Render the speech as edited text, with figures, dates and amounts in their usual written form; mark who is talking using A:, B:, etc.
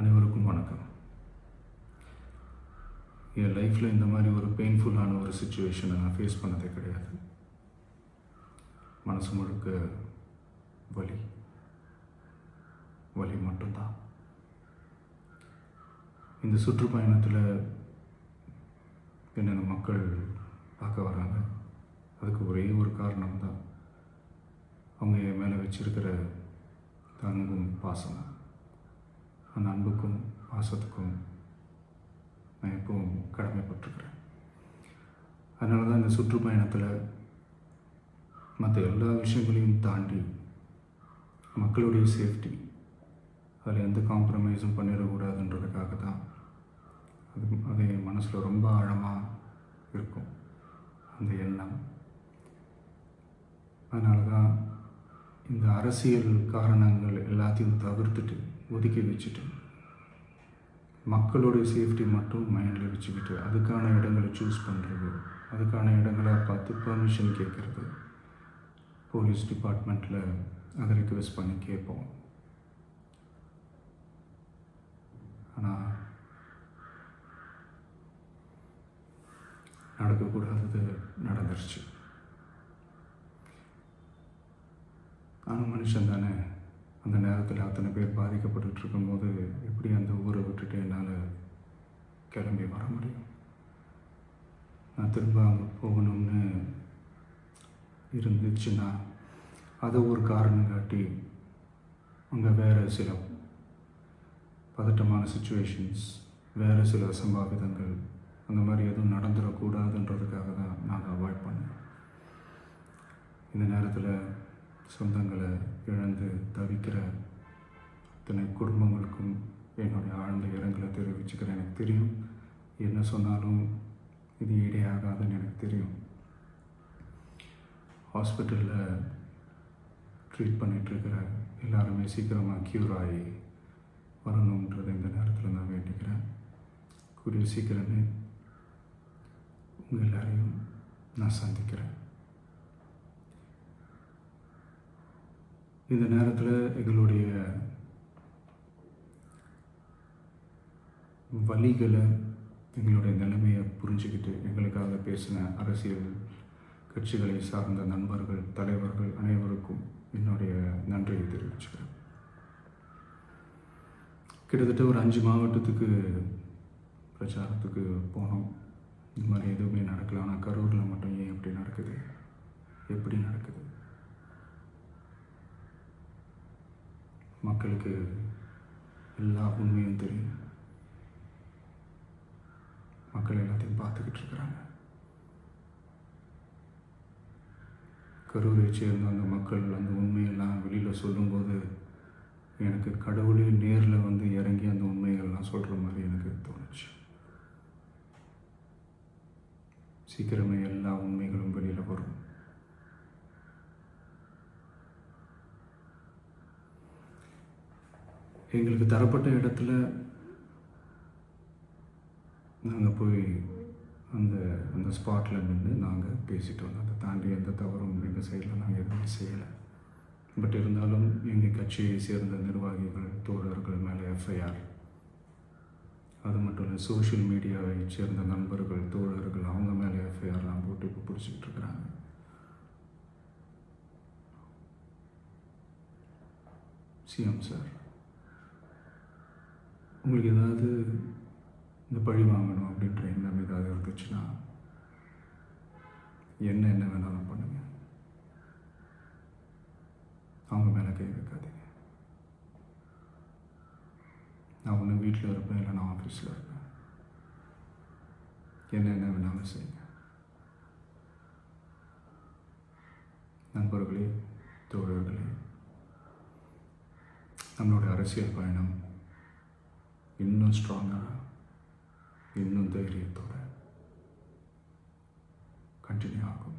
A: அனைவருக்கும் வணக்கம். என் லைஃப்பில் இந்த மாதிரி ஒரு பெயின்ஃபுல்லான ஒரு சுச்சுவேஷனை நான் ஃபேஸ் பண்ணதே கிடையாது. மனசு முழுக்க வலி வலி மட்டும்தான். இந்த சுற்றுப்பயணத்தில் என்னென்ன மக்கள் பார்க்க வராங்க, அதுக்கு ஒரே ஒரு காரணம் தான் அவங்க என் மேலே வச்சிருக்கிற அன்பும் பாசம். அந்த அன்புக்கும் பாசத்துக்கும் நான் எப்பவும் கடமைப்பட்டிருக்கிறேன். அதனால தான் இந்த சுற்றுப்பயணத்தில் மற்ற எல்லா விஷயங்களையும் தாண்டி மக்களுடைய சேஃப்டி, அதில் எந்த காம்ப்ரமைஸும் பண்ணிடக்கூடாதுன்றதுக்காக தான் அது என் மனசில் ரொம்ப ஆழமாக இருக்கும் அந்த எண்ணம். அதனால தான் இந்த அரசியல் காரணங்கள் எல்லாத்தையும் தவிர்த்துட்டு ஒதுக்கி வச்சுட்டு மக்களுடைய சேஃப்டி மட்டும் மைண்டில் வச்சுக்கிட்டு அதுக்கான இடங்களை சூஸ் பண்ணுறது, அதுக்கான இடங்களை பார்த்து பெர்மிஷன் கேட்குறது, போலீஸ் டிபார்ட்மெண்ட்டில் அதை ரிக்வெஸ்ட் பண்ணி கேட்போம். ஆனால் நடக்கக்கூடாதது நடந்துருச்சு. நானும் மனுஷன் தானே. அந்த நேரத்தில் அத்தனை பேர் பாதிக்கப்பட்டு இருக்கும்போது எப்படி அந்த ஊரை விட்டுட்டு என்னால் கிளம்பி வர முடியும்? நான் திரும்ப அங்கே போகணும்னு இருந்துச்சுன்னா அதை ஒரு காரணம் காட்டி அங்கே வேறு சில பதட்டமான சுச்சுவேஷன்ஸ், வேறு சில அசம்பாவிதங்கள் அந்த மாதிரி எதுவும் நடந்துடக்கூடாதுன்றதுக்காக தான் நான் அவாய்ட் பண்ணேன். இந்த நேரத்தில் சொந்தங்களை இழந்து தவிக்கிற அத்தனை குடும்பங்களுக்கும் என்னுடைய ஆழ்ந்த இரங்கலை தெரிவிச்சுக்கிறேன். எனக்கு தெரியும், என்ன சொன்னாலும் இது ஈடேயாகாதுன்னு எனக்கு தெரியும். ஹாஸ்பிட்டலில் ட்ரீட் பண்ணிகிட்ருக்கிற எல்லாருமே சீக்கிரமாக க்யூர் ஆகி வரணுன்றதை இந்த நேரத்தில் நான் வேண்டிக்கிறேன். கூடிய சீக்கிரமே உங்கள் எல்லாரையும் நான் சந்திக்கிறேன். இந்த நேரத்தில் எங்களுடைய வலிகளை, எங்களுடைய நிலைமையை புரிஞ்சுக்கிட்டு எங்களுக்காக பேசின அரசியல் கட்சிகளை சார்ந்த நண்பர்கள், தலைவர்கள் அனைவருக்கும் என்னுடைய நன்றியை தெரிவிச்சுக்கிறேன். கிட்டத்தட்ட ஒரு 5 மாவட்டத்துக்கு பிரச்சாரத்துக்கு போனோம். இந்த மாதிரி எதுவுமே நடக்கல. ஆனால் கரூரில் மட்டும் ஏன் எப்படி நடக்குது, எப்படி நடக்குது? மக்களுக்கு எல்லா உண்மையும் தெரியும். மக்கள் எல்லாத்தையும் பார்த்துக்கிட்டு இருக்கிறாங்க. கரூரை சேர்ந்த அந்த மக்கள் அந்த உண்மையெல்லாம் வெளியில் சொல்லும்போது எனக்கு கடவுளே நேரில் வந்து இறங்கி அந்த உண்மைகள்லாம் சொல்கிற மாதிரி எனக்கு தோணுச்சு. சீக்கிரமே எல்லா உண்மைகளும் வெளியில் வரும். எங்களுக்கு தரப்பட்ட இடத்துல நாங்கள் போய் அந்த ஸ்பாட்டில் நின்று நாங்கள் பேசிட்டு வந்தோம். அதை தாண்டி எந்த தவறும் எங்கள் சைடில் நாங்கள் எதுவுமே செய்யலை. பட் இருந்தாலும் எங்கள் கட்சியை சேர்ந்த நிர்வாகிகள், தோழர்கள் மேலே எஃப்ஐஆர், அது மட்டும் இல்லை சோஷியல் மீடியாவை சேர்ந்த நண்பர்கள், தோழர்கள் அவங்க மேலே எஃப்ஐஆர்லாம் போட்டு இப்போ பிடிச்சிக்கிட்டு இருக்கிறாங்க. சிஎம் சார், உங்களுக்கு ஏதாவது இந்த பழி வாங்கணும் அப்படின்ற எண்ணம் ஏதாவது இருந்துச்சுன்னா என்ன வேணாலும் பண்ணுங்க. அவங்க மேலே கை வைக்காதீங்க. நான் ஒன்று வீட்டில் இருப்பேன், இல்லை நான் ஆஃபீஸில் இருப்பேன். என்ன வேணாலும் செய்யுங்க. நண்பர்களே, தோழர்களே, நம்மளோட அரசியல் பயணம் இன்னும் ஸ்ட்ராங்காக, இன்னும் தைரியத்தோடு கண்டினியூ ஆகும்.